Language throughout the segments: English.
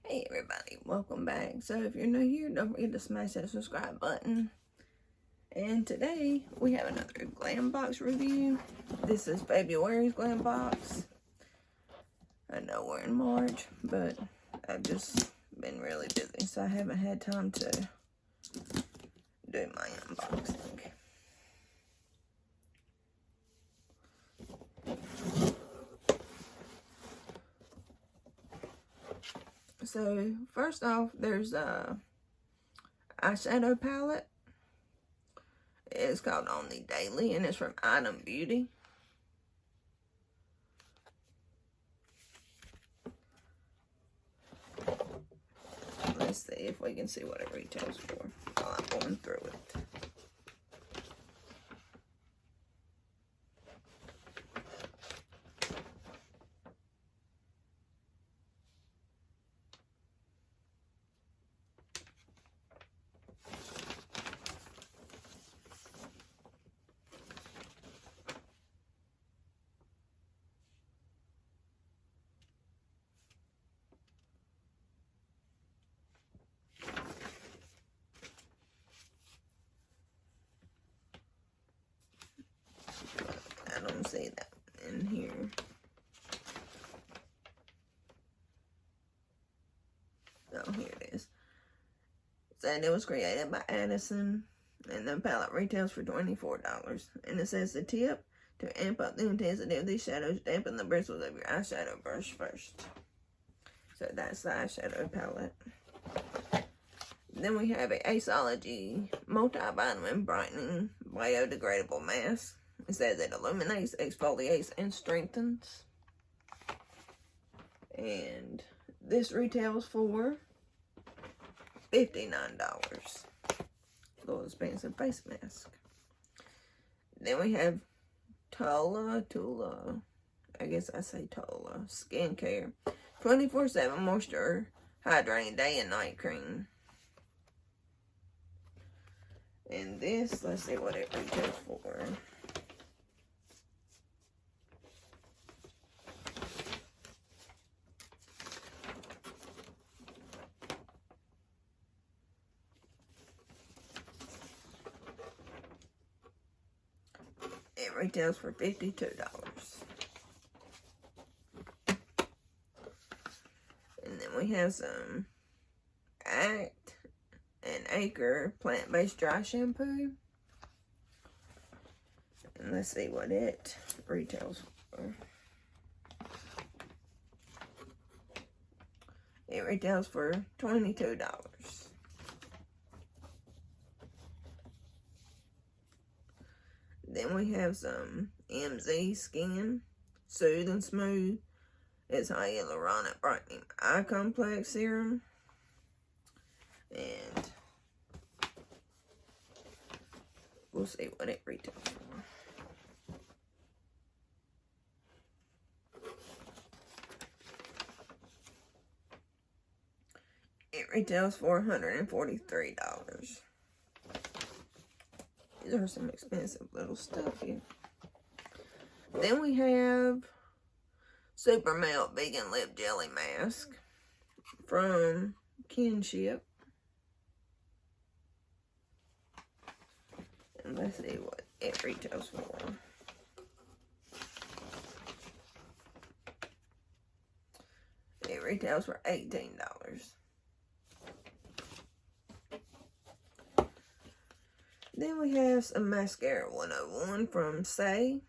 Hey everybody, welcome back. So if you're new here, don't forget to smash that subscribe button. And today we have another glam box review. This is February's glam box. I know we're in March, but I've just been really busy, so I haven't had time to do my unboxing. So first off, there's a eyeshadow palette. It's called On the Daily, and it's from Item Beauty. Let's see if we can see what it retails for while I'm going through it. I don't see that in here. Oh, here it is. It said it was created by Addison, and the palette retails for $24. And it says the tip: to amp up the intensity of these shadows, dampen the bristles of your eyeshadow brush first. So that's the eyeshadow palette. Then we have a Aceology multivitamin brightening biodegradable mask. It says it illuminates, exfoliates, and strengthens. And this retails for $59. A little expensive face mask. Then we have Tula Tula. I guess I say Tula. Skincare. 24/7 moisture hydrating day and night cream. And this, let's see what it retails for. It retails for $52. And then we have some Act and Acre plant-based dry shampoo. And let's see what it retails for. It retails for $22. Then we have some MZ Skin Soothe and Smooth. It's hyaluronic brightening eye complex serum. And we'll see what it retails for. It retails for $143. These are some expensive little stuff here. Then we have Super Melt Vegan Lip Jelly Mask from Kinship. And let's see what it retails for. It retails for $18. Then we have some Mascara 101 from Say.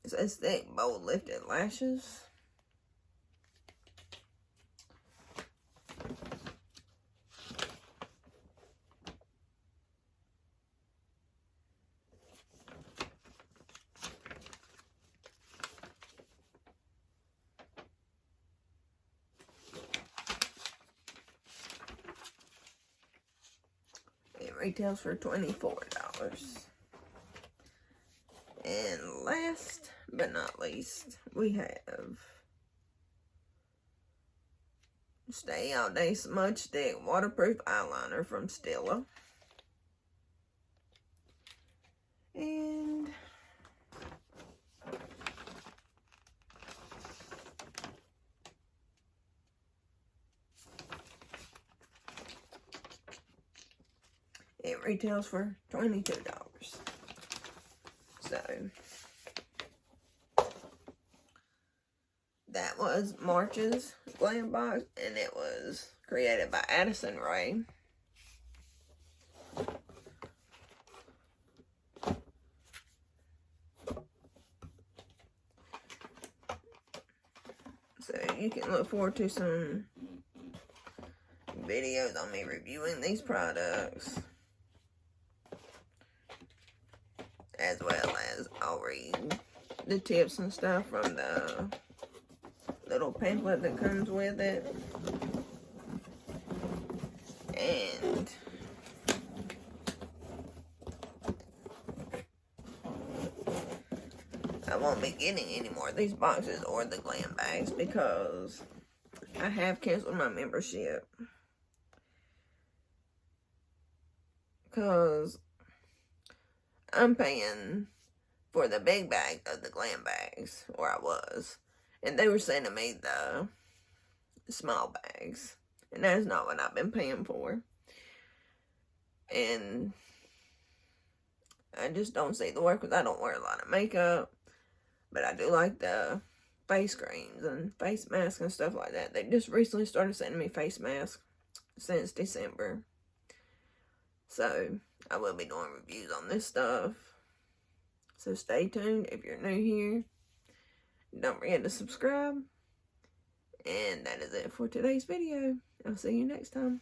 It says thick, bold, lifted lashes. It retails for $24. And last but not least, we have Stay All Day Smudge Stick Waterproof Eyeliner from Stila. And it retails for $22. So that was March's Glam Box, and it was created by Addison Rae. So you can look forward to some videos on me reviewing these products, as well as I'll read the tips and stuff from the little pamphlet that comes with it. And I won't be getting any more of these boxes or the glam bags because I have canceled my membership. Because I'm paying for the big bag of the glam bags, or I was. And they were sending me the small bags. And that's not what I've been paying for. And I just don't see the work because I don't wear a lot of makeup. But I do like the face creams and face masks and stuff like that. They just recently started sending me face masks since December. So I will be doing reviews on this stuff. So stay tuned if you're new here. Don't forget to subscribe. And that is it for today's video. I'll see you next time.